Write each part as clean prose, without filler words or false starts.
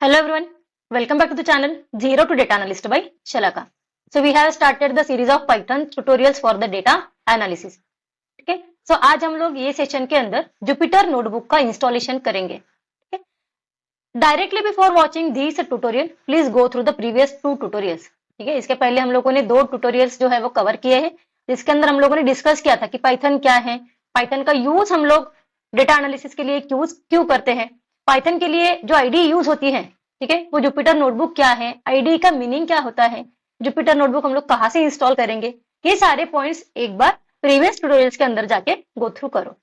Hello everyone, welcome back to the channel Zero to Data Analyst by Shalaka. So we have started the series of Python tutorials for the data analysis. ठीक है, so आज हम लोग ये session के अंदर Jupyter notebook का installation करेंगे. ठीक है, directly before watching this tutorial please go through the previous 2 tutorials. ठीक है, इसके पहले हम लोगों ने 2 ट्यूटोरियल्स जो है वो कवर किए हैं, जिसके अंदर हम लोगों ने डिस्कस किया था कि पाइथन क्या है, पाइथन का यूज हम लोग डेटा एनालिसिस के लिए क्यों करते हैं, पाइथन के लिए जो आईडी यूज होती है, ठीक है, वो जुपिटर नोटबुक क्या है, आईडी का मीनिंग क्या होता है, जुपिटर नोटबुक हम लोग कहाँ से इंस्टॉल करेंगे, ये सारे पॉइंट्स एक बार प्रीवियस ट्यूटोरियल्स के अंदर जाके गो थ्रू करो.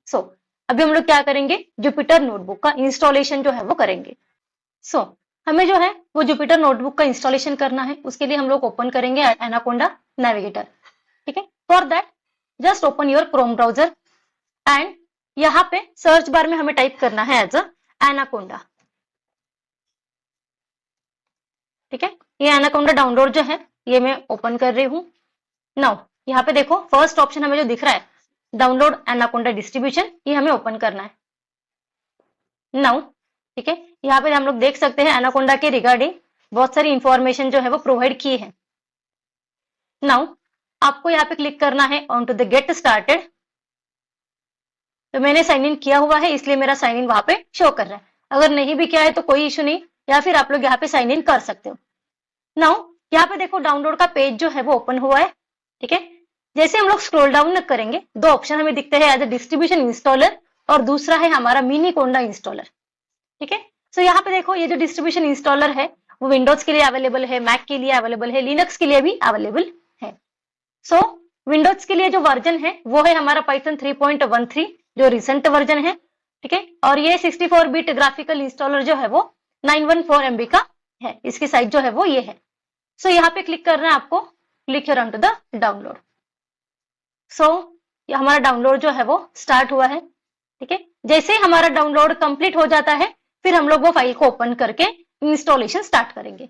सो अभी हम लोग क्या करेंगे, जुपिटर नोटबुक का इंस्टॉलेशन जो है वो करेंगे. सो हमें जो है वो जुपिटर नोटबुक का इंस्टॉलेशन करना है. उसके लिए हम लोग ओपन करेंगे एनाकोंडा नेविगेटर. ठीक है, for that just open your Chrome browser and यहाँ पे सर्च बार में हमें टाइप करना है एज एनाकोंडा. ठीक है, ये एनाकोंडा डाउनलोड जो है ये मैं ओपन कर रही हूँ. नाउ यहाँ पे देखो फर्स्ट ऑप्शन हमें जो दिख रहा है डाउनलोड एनाकोंडा डिस्ट्रीब्यूशन, ये हमें ओपन करना है. नाउ ठीक है, यहाँ पे हम लोग देख सकते हैं एनाकोंडा के रिगार्डिंग बहुत सारी इंफॉर्मेशन जो है वो प्रोवाइड की है. नाउ आपको यहाँ पे क्लिक करना है on to the get started. तो मैंने साइन इन किया हुआ है इसलिए मेरा साइन इन वहां पे शो कर रहा है. अगर नहीं भी किया है तो कोई इशू नहीं, या फिर आप लोग यहाँ पे साइन इन कर सकते हो. नाउ यहाँ पे देखो डाउनलोड का पेज जो है वो ओपन हुआ है. ठीक है, जैसे हम लोग स्क्रॉल डाउन करेंगे 2 ऑप्शन हमें दिखते हैं एज अ डिस्ट्रीब्यूशन इंस्टॉलर और दूसरा है हमारा मिनीकोंडा इंस्टॉलर. ठीक है, सो यहाँ पे देखो ये जो डिस्ट्रीब्यूशन इंस्टॉलर है वो विंडोज के लिए अवेलेबल है, मैक के लिए अवेलेबल है, लिनक्स के लिए भी अवेलेबल है. सो विंडोज के लिए जो वर्जन है वो है हमारा पाइथन 3.13 जो रिसेंट वर्जन है. ठीक है, और ये 64 बिट ग्राफिकल इंस्टॉलर जो है वो 914 MB का है, इसकी साइज जो है वो ये है. सो यहाँ पे क्लिक करना है आपको, click here on to the download. सो ये हमारा डाउनलोड जो है वो स्टार्ट हुआ है. ठीक है, जैसे ही हमारा डाउनलोड कंप्लीट हो जाता है फिर हम लोग वो फाइल को ओपन करके इंस्टॉलेशन स्टार्ट करेंगे.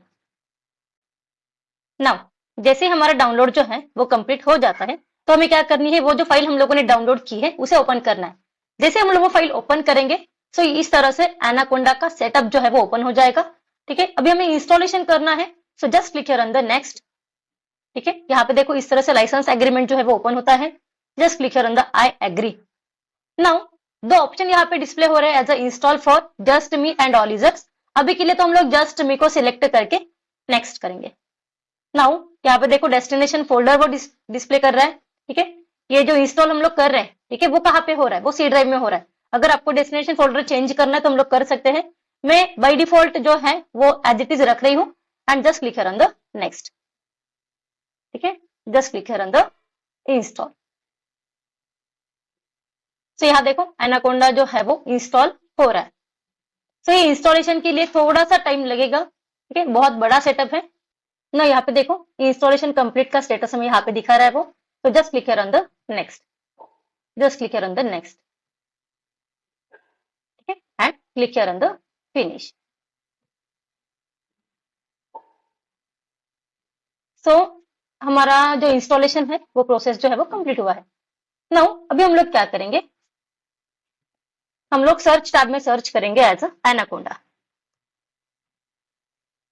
नाउ जैसे ही हमारा डाउनलोड जो है वो कंप्लीट हो जाता है तो हमें क्या करनी है, वो जो फाइल हम लोगों ने डाउनलोड की है उसे ओपन करना है. जैसे हम लोग वो फाइल ओपन करेंगे सो इस तरह से एनाकोंडा का सेटअप जो है वो ओपन हो जाएगा. ठीक है, अभी हमें इंस्टॉलेशन करना है, so just click here on the next. ठीक है, यहाँ पे देखो इस तरह से लाइसेंस एग्रीमेंट जो है वो ओपन होता है. Just click here on the I agree. Now 2 option यहाँ पे डिस्प्ले हो रहे हैं as a install for just me and all users. अभी के लिए तो हम लोग जस्ट मी को सिलेक्ट करके नेक्स्ट करेंगे. नाउ यहाँ पे देखो डेस्टिनेशन फोल्डर वो डिस्प्ले कर रहा है. ठीक है, ये जो इंस्टॉल हम लोग कर रहे हैं, ठीक है, वो कहाँ पे हो रहा है, वो सी ड्राइव में हो रहा है. अगर आपको डेस्टिनेशन फोल्डर चेंज करना है तो हम लोग कर सकते हैं. मैं बाय डिफॉल्ट जो है वो एज इट इज रख रही हूँ and just click here on the next. ठीक है, just click here on the install. तो यहाँ देखो एनाकोंडा जो है वो इंस्टॉल हो रहा है. तो ये इंस्टॉलेशन के लिए थोड़ा सा टाइम लगेगा. ठीक है, बहुत बड़ा सेटअप है ना. यहाँ पे देखो इंस्टॉलेशन कंप्लीट का स्टेटस हमें यहाँ पे दिखा रहा है वो. तो just click here on the next, just click here on the next. ठीक है, and click here on the finish. सो हमारा जो इंस्टॉलेशन है वो प्रोसेस जो है वो कंप्लीट हुआ है. नाउ अभी हम लोग क्या करेंगे, हम लोग सर्च टैब में सर्च करेंगे एज एनाकोंडा.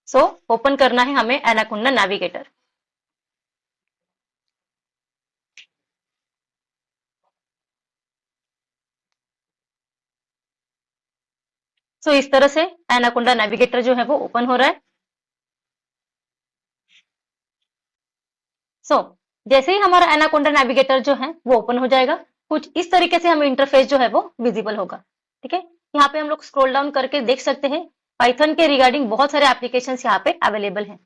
सो ओपन करना है हमें एनाकोंडा नेविगेटर. सो इस तरह से एनाकोंडा नेविगेटर जो है वो ओपन हो रहा है. सो जैसे ही हमारा एनाकोंडा नेविगेटर जो है वो ओपन हो जाएगा, कुछ इस तरीके से हमें इंटरफेस जो है वो विजिबल होगा. ठीक है, यहाँ पे हम लोग स्क्रॉल डाउन करके देख सकते हैं पाइथन के रिगार्डिंग बहुत सारे एप्लीकेशंस यहाँ पे अवेलेबल हैं.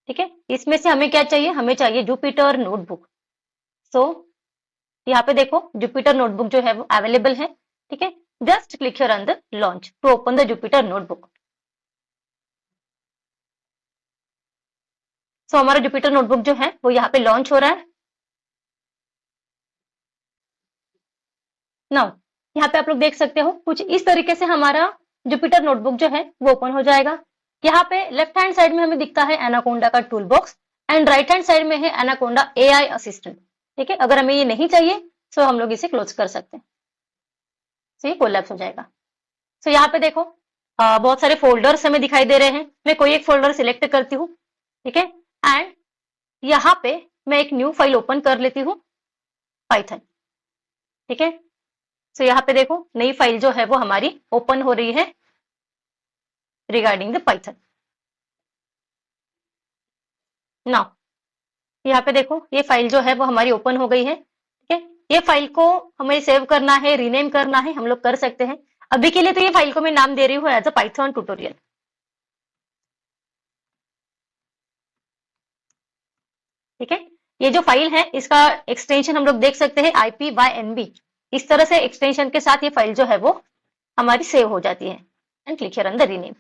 ठीक है, इसमें से हमें क्या चाहिए, हमें चाहिए जुपिटर नोटबुक. सो यहाँ पे देखो जुपिटर नोटबुक जो है वो अवेलेबल है. ठीक है, just click here on the launch to open the Jupyter notebook. सो हमारा जुपिटर नोटबुक जो है वो यहाँ पे लॉन्च हो रहा है. नाउ यहाँ पे आप लोग देख सकते हो कुछ इस तरीके से हमारा जुपिटर नोटबुक जो है वो ओपन हो जाएगा. यहाँ पे लेफ्ट हैंड साइड में हमें दिखता है एनाकोंडा का tool box and right hand side में है एनाकोंडा AI असिस्टेंट. ठीक है, अगर हमें ये नहीं चाहिए तो हम लोग इसे क्लोज कर सकते हैं. सो ये कोलैप्स हो जाएगा. सो यहाँ पे देखो बहुत सारे फोल्डर्स हमें दिखाई दे रहे हैं। मैं कोई एक फोल्डर सिलेक्ट करती हूँ, ठीक है, एंड यहाँ पे मैं एक न्यू फाइल ओपन कर लेती हूँ, पाइथन, ठीक है। सो यहाँ पे देखो नई फाइल जो है वो हमारी ओपन हो रही है रिगार्डिंग द पाइथन। नाउ यहाँ पे देखो ये फाइल जो है वो हमारी ओपन हो गई है, ठीक है। ये फाइल को हमें सेव करना है, रीनेम करना है, हम लोग कर सकते हैं। अभी के लिए तो ये फाइल को मैं नाम दे रही हूँ एज अ पाइथन ट्यूटोरियल, ठीक है। ये जो फाइल है इसका एक्सटेंशन हम लोग देख सकते हैं IPYNB। इस तरह से एक्सटेंशन के साथ ये फाइल जो है वो हमारी सेव हो जाती है and click here on the rename.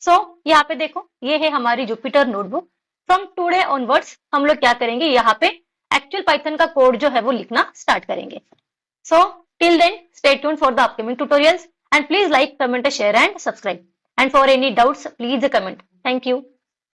सो यहाँ पे देखो ये है हमारी Jupyter notebook. From today onwards हम लोग क्या करेंगे, यहाँ पे एक्चुअल पाइथन का कोड जो है वो लिखना स्टार्ट करेंगे। So till then stay tuned for the upcoming tutorials and please like, comment, share and subscribe, and for any doubts please comment. Thank you.